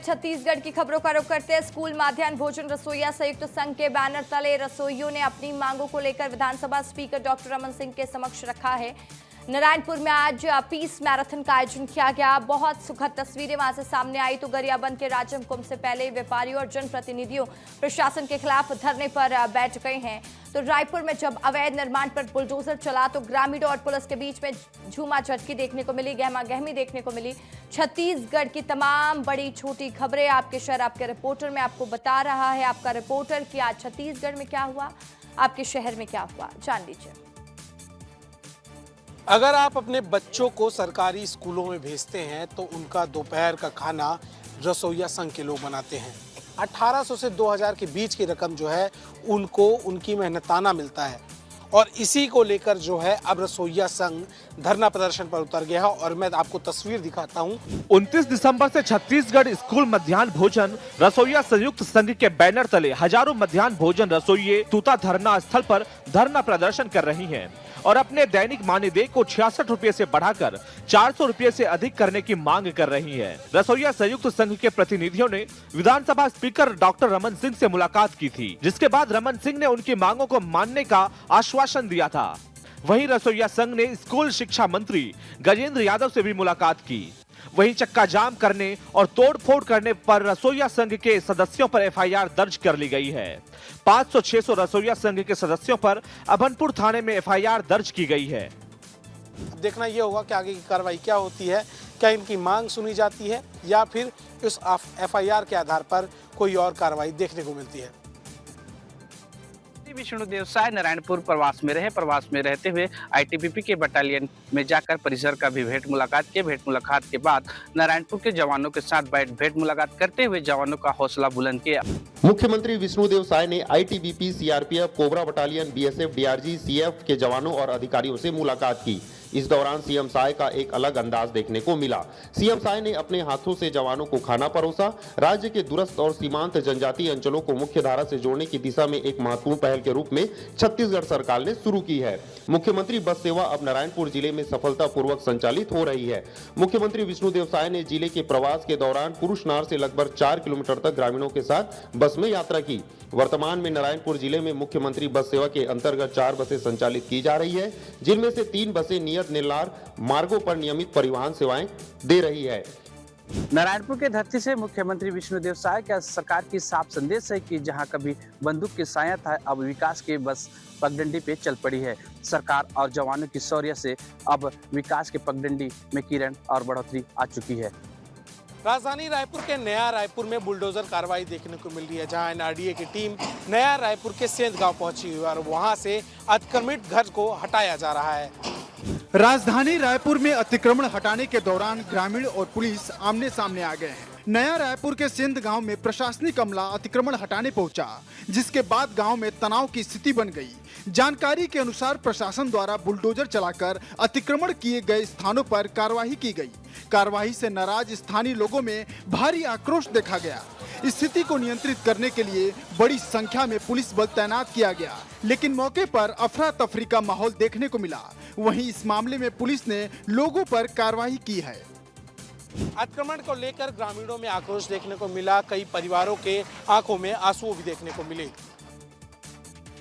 छत्तीसगढ़ की खबरों का रुख करते हैं। स्कूल मध्याह्न भोजन रसोइया संयुक्त संघ के बैनर तले रसोइयों ने अपनी मांगों को लेकर विधानसभा स्पीकर डॉक्टर रमन सिंह के समक्ष रखा है। नारायणपुर में आज पीस मैराथन का आयोजन किया गया। बहुत सुखद तस्वीरें वहां से सामने आई तो गरियाबंद के राजम कुंभ से पहले व्यापारियों और जनप्रतिनिधियों प्रशासन के खिलाफ धरने पर बैठ गए हैं। तो रायपुर में जब अवैध निर्माण पर बुलडोजर चला तो ग्रामीणों और पुलिस के बीच में झूमा झटकी देखने को मिली, गहमा गहमी देखने को मिली। छत्तीसगढ़ की तमाम बड़ी छोटी खबरें आपके शहर आपके रिपोर्टर में आपको बता रहा है आपका रिपोर्टर कि आज छत्तीसगढ़ में क्या हुआ, आपके शहर में क्या हुआ, जान लीजिए। अगर आप अपने बच्चों को सरकारी स्कूलों में भेजते हैं तो उनका दोपहर का खाना रसोइया संघ के लोग बनाते हैं। 1800 से 2000 के बीच की रकम जो है उनको उनकी मेहनताना मिलता है और इसी को लेकर जो है अब रसोइया संघ धरना प्रदर्शन पर उतर गया है और मैं आपको तस्वीर दिखाता हूं। 29 दिसंबर से छत्तीसगढ़ स्कूल मध्याह्न भोजन रसोइया संयुक्त संघ के बैनर तले हजारों मध्याह्न भोजन रसोइये तूता धरना स्थल पर धरना प्रदर्शन कर रही हैं और अपने दैनिक मानदेय को 66 रुपए से बढ़ाकर 400 रुपए से अधिक करने की मांग कर रही है। रसोइया संयुक्त संघ के प्रतिनिधियों ने विधानसभा स्पीकर डॉक्टर रमन सिंह से मुलाकात की थी, जिसके बाद रमन सिंह ने उनकी मांगों को मानने का आश्वासन दिया था। वहीं रसोइया संघ ने स्कूल शिक्षा मंत्री गजेंद्र यादव से भी मुलाकात की। वहीं चक्का जाम करने और तोड़फोड़ करने पर रसोइया संघ के सदस्यों पर एफआईआर दर्ज कर ली गई है। 500-600 रसोइया संघ के सदस्यों पर अभनपुर थाने में एफआईआर दर्ज की गई है। देखना यह होगा कि आगे की कार्रवाई क्या होती है, क्या इनकी मांग सुनी जाती है या फिर इस एफआईआर के आधार पर कोई और कार्रवाई देखने को मिलती है। विष्णुदेव साय नारायणपुर प्रवास में रहे। प्रवास में रहते हुए आईटीबीपी के बटालियन में जाकर परिसर का भी भेंट मुलाकात किए। भेंट मुलाकात के बाद नारायणपुर के जवानों के साथ भेंट मुलाकात करते हुए जवानों का हौसला बुलंद किया। मुख्यमंत्री विष्णुदेव साय ने ITBP, CRPF, cobra battalion, BSF, DRG, CF के जवानों और अधिकारियों से मुलाकात की। इस दौरान सीएम साय का एक अलग अंदाज देखने को मिला। सीएम साय ने अपने हाथों से जवानों को खाना परोसा। राज्य के दूरस्थ और सीमांत जनजातीय अंचलों को मुख्य धारा से जोड़ने की दिशा में एक महत्वपूर्ण पहल के रूप में छत्तीसगढ़ सरकार ने शुरू की है। मुख्यमंत्री बस सेवा अब नारायणपुर जिले में सफलतापूर्वक संचालित हो रही है। मुख्यमंत्री विष्णुदेव साय ने जिले के प्रवास के दौरान पुरुषनार से लगभग 4 किलोमीटर तक ग्रामीणों के साथ बस में यात्रा की। वर्तमान में नारायणपुर जिले में मुख्यमंत्री बस सेवा के अंतर्गत 4 बसें संचालित की जा रही है, जिनमें से 3 बसें नियत निर्लार मार्गों पर नियमित परिवहन सेवाएं दे रही है। नारायणपुर के धरती से मुख्यमंत्री विष्णुदेव साय का सरकार की साफ संदेश है कि जहां कभी बंदूक की साया था, अब विकास के बस पगडंडी पे चल पड़ी है। सरकार और जवानों की शौर्य से अब विकास के पगडंडी में किरण और बढ़ोतरी आ चुकी है। राजधानी रायपुर के नया रायपुर में बुलडोजर कार्रवाई देखने को मिल रही है, जहां एनआरडीए की टीम नया रायपुर के सेंध गांव पहुंची हुई है और वहां से अतिक्रमित घर को हटाया जा रहा है। राजधानी रायपुर में अतिक्रमण हटाने के दौरान ग्रामीण और पुलिस आमने सामने आ गए हैं। नया रायपुर के सिंध गांव में प्रशासनिक अमला अतिक्रमण हटाने पहुंचा, जिसके बाद गांव में तनाव की स्थिति बन गई। जानकारी के अनुसार प्रशासन द्वारा बुलडोजर चलाकर अतिक्रमण किए गए स्थानों पर कार्रवाई की गई। कार्रवाई से नाराज स्थानीय लोगों में भारी आक्रोश देखा गया। स्थिति को नियंत्रित करने के लिए बड़ी संख्या में पुलिस बल तैनात किया गया, लेकिन मौके पर अफरा तफरी का माहौल देखने को मिला। वहीं इस मामले में पुलिस ने लोगों पर कार्रवाई की है। अतिक्रमण को लेकर ग्रामीणों में आक्रोश देखने को मिला। कई परिवारों के आंखों में आंसू भी देखने को मिले।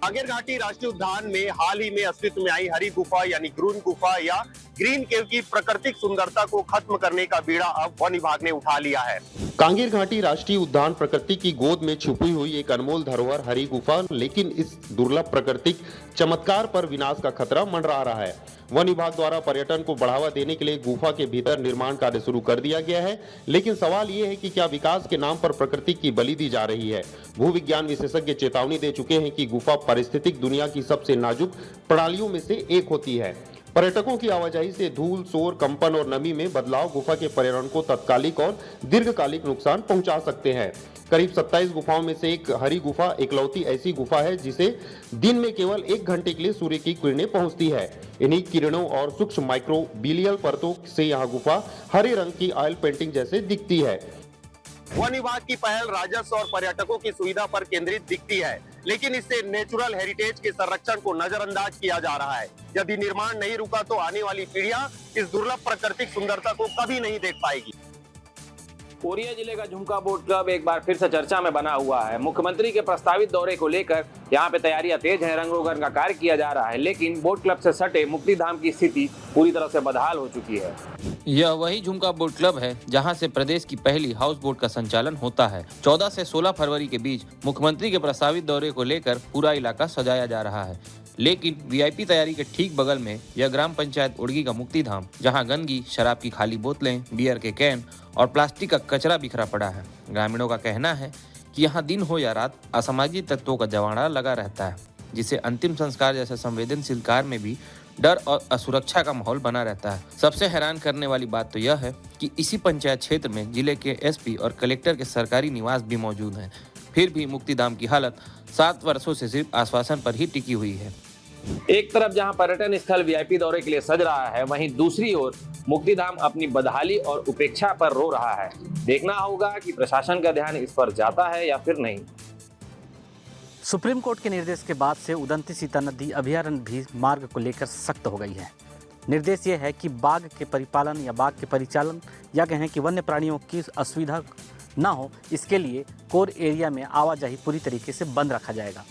कांगेर घाटी राष्ट्रीय उद्यान में हाल ही में अस्तित्व में आई हरी गुफा यानी ग्रीन गुफा या ग्रीन केव की प्राकृतिक सुंदरता को खत्म करने का बीड़ा अब वन विभाग ने उठा लिया है। कांगेर घाटी राष्ट्रीय उद्यान प्रकृति की गोद में छुपी हुई एक अनमोल धरोहर हरी गुफा, लेकिन इस दुर्लभ प्राकृतिक चमत्कार पर विनाश का खतरा मंडरा रहा है। वन विभाग द्वारा पर्यटन को बढ़ावा देने के लिए गुफा के भीतर निर्माण कार्य शुरू कर दिया गया है, लेकिन सवाल ये है कि क्या विकास के नाम पर प्रकृति की बलि दी जा रही है। भूविज्ञान विशेषज्ञ चेतावनी दे चुके हैं कि गुफा पारिस्थितिक दुनिया की सबसे नाजुक प्रणालियों में से एक होती है। पर्यटकों की आवाजाही से धूल, शोर, कंपन और नमी में बदलाव गुफा के पर्यावरण को तत्कालिक और दीर्घकालिक नुकसान पहुंचा सकते हैं। करीब 27 गुफाओं में से एक हरी गुफा इकलौती ऐसी गुफा है जिसे दिन में केवल 1 घंटे के लिए सूर्य की किरणें पहुंचती है। इन्हीं किरणों और सूक्ष्म माइक्रोबियल परतों से यह गुफा हरे रंग की ऑयल पेंटिंग जैसे दिखती है। वन विभाग की पहल राजस्व और पर्यटकों की सुविधा पर केंद्रित दिखती है, लेकिन इससे नेचुरल हेरिटेज के संरक्षण को नजरअंदाज किया जा रहा है। यदि निर्माण नहीं रुका तो आने वाली पीढ़ियां इस दुर्लभ प्राकृतिक सुंदरता को कभी नहीं देख पाएगी। कोरिया जिले का झुमका बोट क्लब एक बार फिर से चर्चा में बना हुआ है। मुख्यमंत्री के प्रस्तावित दौरे को लेकर यहाँ पे तैयारियां तेज हैं, रंग रोगन का कार्य किया जा रहा है, लेकिन बोट क्लब से सटे मुक्तिधाम की स्थिति पूरी तरह से बदहाल हो चुकी है। यह वही झुमका बोट क्लब है जहां से प्रदेश की पहली हाउस बोट का संचालन होता है। 14 से 16 फरवरी के बीच मुख्यमंत्री के प्रस्तावित दौरे को लेकर पूरा इलाका सजाया जा रहा है, लेकिन वीआईपी तैयारी के ठीक बगल में यह ग्राम पंचायत उड़गी का मुक्तिधाम, जहां गंदगी, शराब की खाली बोतलें, बियर के कैन और प्लास्टिक का कचरा बिखरा पड़ा है। ग्रामीणों का कहना है कि यहां दिन हो या रात असामाजिक तत्वों का जवाड़ा लगा रहता है, जिससे अंतिम संस्कार जैसे संवेदनशील कार्य में भी डर और असुरक्षा का माहौल बना रहता है। सबसे हैरान करने वाली बात तो यह है कि इसी पंचायत क्षेत्र में जिले के एसपी और कलेक्टर के सरकारी निवास भी मौजूद हैं। फिर भी मुक्तिधाम की हालत 7 वर्षों से सिर्फ आश्वासन पर ही टिकी हुई है। एक तरफ जहां पर्यटन स्थल वीआईपी दौरे के लिए सज रहा है, वहीं दूसरी ओर मुक्तिधाम अपनी बदहाली और उपेक्षा पर रो रहा है। देखना होगा कि प्रशासन का ध्यान इस पर जाता है या फिर नहीं। सुप्रीम कोर्ट के निर्देश के बाद से उदंती सीता नदी अभयारण्य भी मार्ग को लेकर सख्त हो गई है। निर्देश ये है कि बाघ के परिपालन या बाघ के परिचालन या कहें कि वन्य प्राणियों की असुविधा न हो, इसके लिए कोर एरिया में आवाजाही पूरी तरीके से बंद रखा जाएगा।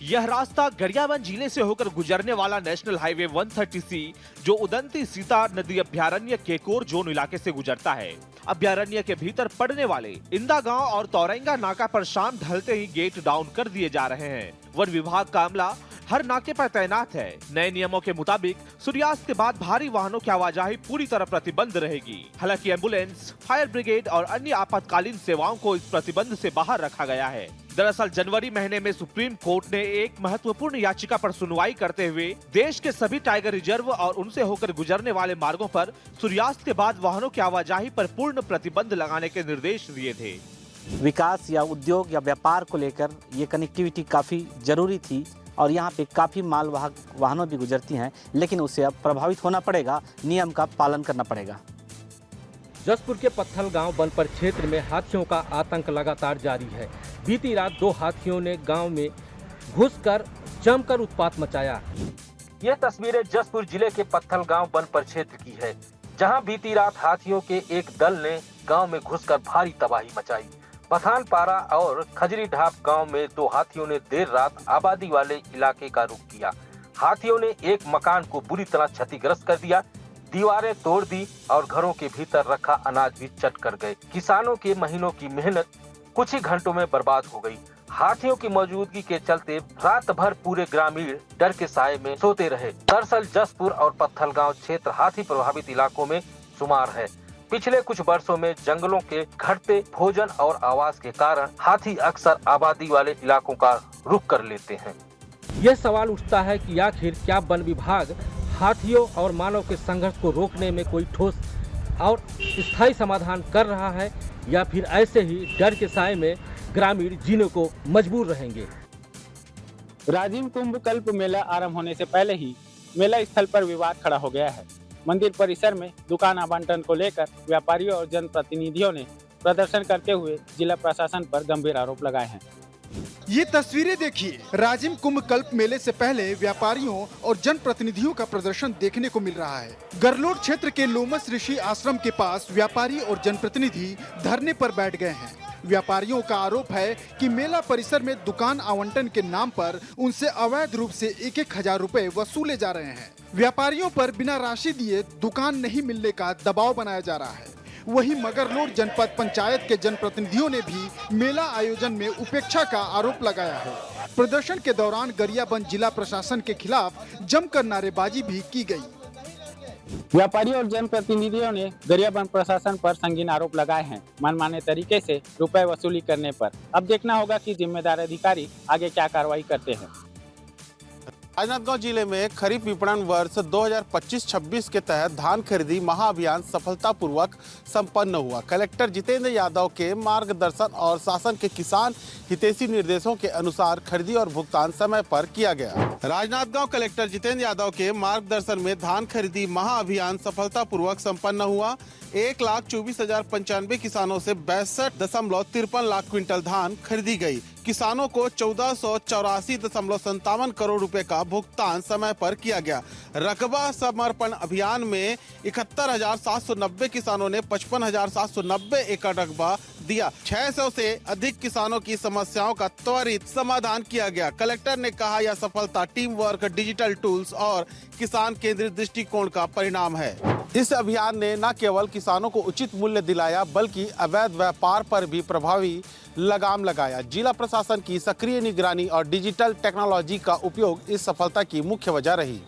यह रास्ता गरियाबंद जिले से होकर गुजरने वाला नेशनल हाईवे 130C, जो उदंती सीता नदी अभ्यारण्य केकोर जोन इलाके से गुजरता है। अभ्यारण्य के भीतर पड़ने वाले इंदा गांव और तौरंगा नाका पर शाम ढलते ही गेट डाउन कर दिए जा रहे हैं। वन विभाग का अमला हर नाके पर तैनात है। नए नियमों के मुताबिक सूर्यास्त के बाद भारी वाहनों की आवाजाही पूरी तरह प्रतिबंध रहेगी। हालांकि एम्बुलेंस, फायर ब्रिगेड और अन्य आपातकालीन सेवाओं को इस प्रतिबंध से बाहर रखा गया है। दरअसल जनवरी महीने में सुप्रीम कोर्ट ने एक महत्वपूर्ण याचिका पर सुनवाई करते हुए देश के सभी टाइगर रिजर्व और उनसे होकर गुजरने वाले मार्गों पर सूर्यास्त के बाद वाहनों की आवाजाही पर पूर्ण प्रतिबंध लगाने के निर्देश दिए थे। विकास या उद्योग या व्यापार को लेकर ये कनेक्टिविटी काफ़ी जरूरी थी और यहाँ पे काफ़ी मालवाहक वाहनों भी गुजरती हैं, लेकिन उसे अब प्रभावित होना पड़ेगा, नियम का पालन करना पड़ेगा। जसपुर के पत्थल गांव वन परिक्षेत्र में हाथियों का आतंक लगातार जारी है। बीती रात 2 हाथियों ने गांव में घुसकर जमकर उत्पात मचाया। यह तस्वीरें जसपुर जिले के पत्थल गांव वन परिक्षेत्र की है, जहां बीती रात हाथियों के एक दल ने गांव में घुसकर भारी तबाही मचाई। पठानपारा और खजरी ढाप गांव में 2 हाथियों ने देर रात आबादी वाले इलाके का रुख किया। हाथियों ने एक मकान को बुरी तरह क्षतिग्रस्त कर दिया, दीवारें तोड़ दी और घरों के भीतर रखा अनाज भी चट कर गए। किसानों के महीनों की मेहनत कुछ ही घंटों में बर्बाद हो गई। हाथियों की मौजूदगी के चलते रात भर पूरे ग्रामीण डर के साए में सोते रहे। दरअसल जसपुर और पत्थल गांव क्षेत्र हाथी प्रभावित इलाकों में शुमार है। पिछले कुछ वर्षों में जंगलों के घटते भोजन और आवास के कारण हाथी अक्सर आबादी वाले इलाकों का रुख कर लेते हैं। यह सवाल उठता है कि आखिर क्या वन विभाग हाथियों और मानव के संघर्ष को रोकने में कोई ठोस और स्थायी समाधान कर रहा है, या फिर ऐसे ही डर के साए में ग्रामीण जीने को मजबूर रहेंगे। राजीव कुंभ कल्प मेला आरंभ होने से पहले ही मेला स्थल पर विवाद खड़ा हो गया है। मंदिर परिसर में दुकान आवंटन को लेकर व्यापारियों और जनप्रतिनिधियों ने प्रदर्शन करते हुए जिला प्रशासन पर गंभीर आरोप लगाए हैं। ये तस्वीरें देखिए, राजिम कुंभ कल्प मेले से पहले व्यापारियों और जनप्रतिनिधियों का प्रदर्शन देखने को मिल रहा है। गरलोड क्षेत्र के लोमस ऋषि आश्रम के पास व्यापारी और जनप्रतिनिधि धरने पर बैठ गए हैं। व्यापारियों का आरोप है कि मेला परिसर में दुकान आवंटन के नाम पर उनसे अवैध रूप से 1-1 हजार रुपए वसूले जा रहे हैं। व्यापारियों पर बिना राशि दिए दुकान नहीं मिलने का दबाव बनाया जा रहा है। वहीं मगरलोड जनपद पंचायत के जनप्रतिनिधियों ने भी मेला आयोजन में उपेक्षा का आरोप लगाया है। प्रदर्शन के दौरान गरियाबंद जिला प्रशासन के खिलाफ जमकर नारेबाजी भी की गई। व्यापारियों और जनप्रतिनिधियों ने गरियाबंद प्रशासन पर संगीन आरोप लगाए हैं, मनमाने तरीके से रुपए वसूली करने पर। अब देखना होगा कि जिम्मेदार अधिकारी आगे क्या कार्रवाई करते हैं। राजनांदगांव जिले में खरीफ विपणन वर्ष 2025-26 के तहत धान खरीदी महाअभियान सफलतापूर्वक संपन्न हुआ। कलेक्टर जितेंद्र यादव के मार्गदर्शन और शासन के किसान हितैषी निर्देशों के अनुसार खरीदी और भुगतान समय पर किया गया। राजनांदगांव कलेक्टर जितेंद्र यादव के मार्गदर्शन में धान खरीदी महाअभियान सफलतापूर्वक संपन्न हुआ। 1,24,095 किसानों से 62.53 लाख क्विंटल धान खरीदी गई। किसानों को 1484.57 करोड़ रुपए का भुगतान समय पर किया गया। रकबा समर्पण अभियान में 71,790 किसानों ने 55,790 एकड़ रकबा दिया। 600 से अधिक किसानों की समस्याओं का त्वरित समाधान किया गया। कलेक्टर ने कहा यह सफलता टीम वर्क, डिजिटल टूल्स और किसान केंद्रित दृष्टिकोण का परिणाम है। इस अभियान ने न केवल किसानों को उचित मूल्य दिलाया बल्कि अवैध व्यापार पर भी प्रभावी लगाम लगाया। जिला प्रशासन की सक्रिय निगरानी और डिजिटल टेक्नोलॉजी का उपयोग इस सफलता की मुख्य वजह रही।